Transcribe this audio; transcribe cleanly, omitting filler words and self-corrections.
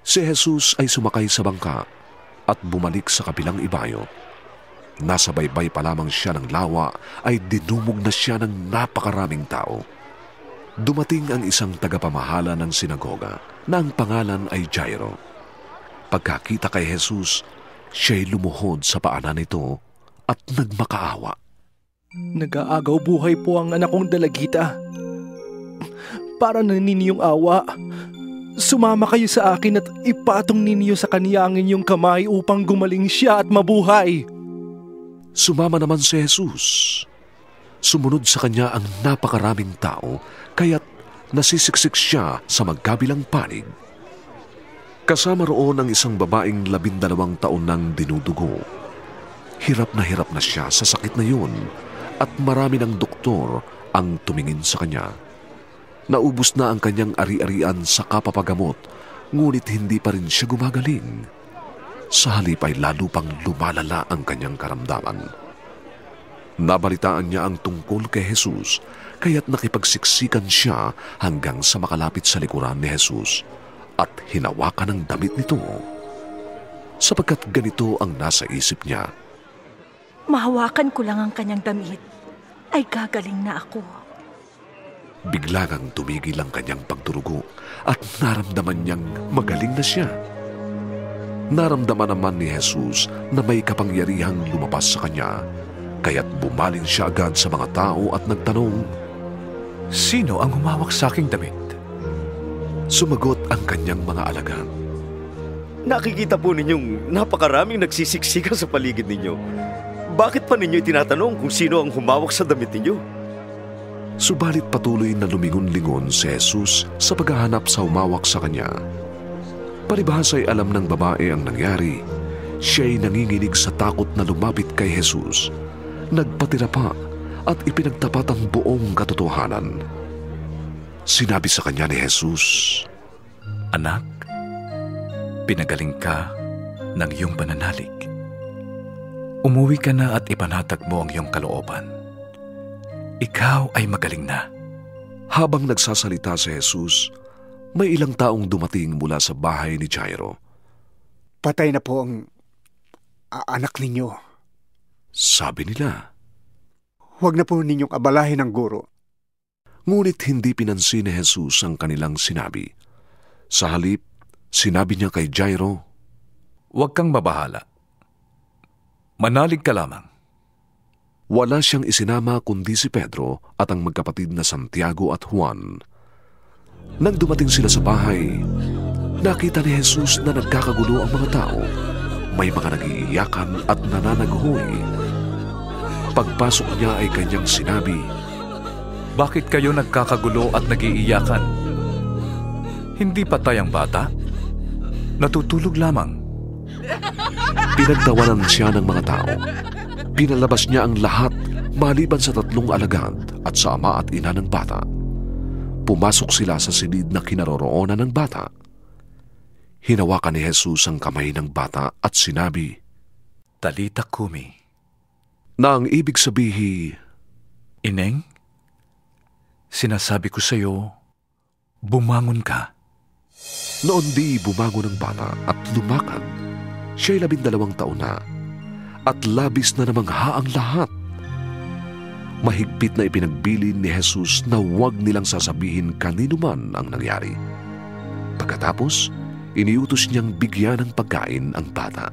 Si Jesus ay sumakay sa bangka at bumalik sa kabilang ibayo. Nasa baybay pa lamang siya ng lawa ay dinumog na siya ng napakaraming tao. Dumating ang isang tagapamahala ng sinagoga na ang pangalan ay Jairo. Pagkakita kay Jesus, siya'y lumuhod sa paanan nito at nagmakaawa. Nag-aagaw buhay po ang anak kong dalagita. Para na ninyong awa, sumama kayo sa akin at ipatong ninyo sa kaniya ang inyong kamay upang gumaling siya at mabuhay. Sumama naman si Jesus. Sumunod sa kanya ang napakaraming tao, kaya't nasisiksik siya sa magkabilang panig. Kasama roon ang isang babaeng 12 taon nang dinudugo. Hirap na siya sa sakit na yun at marami ng doktor ang tumingin sa kanya. Naubos na ang kanyang ari-arian sa kapapagamot, ngunit hindi pa rin siya gumagaling. Sa halip ay lalo pang lumalala ang kanyang karamdaman. Nabalitaan niya ang tungkol kay Jesus, kaya't nakipagsiksikan siya hanggang sa makalapit sa likuran ni Jesus at hinawakan ang damit nito. Sapagkat ganito ang nasa isip niya. Mahawakan ko lang ang kanyang damit, ay gagaling na ako. Biglang tumigil ang kanyang pagdurugo at naramdaman niyang magaling na siya. Naramdaman naman ni Jesus na may kapangyarihang lumabas sa kanya, kaya't bumaling siya agad sa mga tao at nagtanong, "Sino ang humawak sa aking damit?" Sumagot ang kanyang mga alagad, Nakikita po ninyong napakaraming nagsisiksika sa paligid ninyo. Bakit pa ninyo tinatanong kung sino ang humawak sa damit ninyo? Subalit patuloy na lumingon-lingon si Jesus sa paghahanap sa humawak sa kanya. Palibhas ay alam ng babae ang nangyari. Siya'y nanginginig sa takot na lumapit kay Jesus. Nagpatira pa at ipinagtapat ang buong katotohanan. Sinabi sa kanya ni Jesus, "Anak, pinagaling ka ng iyong pananalig. Umuwi ka na at ipanatag mo ang iyong kalooban. Ikaw ay magaling na." Habang nagsasalita si Jesus, may ilang taong dumating mula sa bahay ni Jairo. "Patay na po ang anak ninyo. Sabi nila. Huwag na po ninyong abalahin ang guro." Ngunit hindi pinansin ni Jesus ang kanilang sinabi. Sa halip, sinabi niya kay Jairo, "Huwag kang mabahala. Manalig ka lamang." Wala siyang isinama kundi si Pedro at ang magkapatid na Santiago at Juan. Nang dumating sila sa bahay, nakita ni Jesus na nagkakagulo ang mga tao. May mga nag-iiyakan at nananaghoy. Pagpasok niya ay kanyang sinabi, "Bakit kayo nagkakagulo at nag-iiyakan? Hindi patay ang bata? Natutulog lamang." Pinagtawanan siya ng mga tao. Pinalabas niya ang lahat maliban sa 3 alagad at sa ama at ina ng bata. Pumasok sila sa silid na kinaroroonan ng bata. Hinawakan ni Jesus ang kamay ng bata at sinabi, "Talita kumi." Na ang ibig sabihin, "Ineng, sinasabi ko sa iyo, bumangon ka." Noon di bumangon ang bata at lumakad. Siya'y 12 taon na at labis na namangha ang lahat. Mahigpit na ipinagbilin ni Jesus na huwag nilang sasabihin kanino man ang nangyari. Pagkatapos, iniutos niyang bigyan ng pagkain ang bata.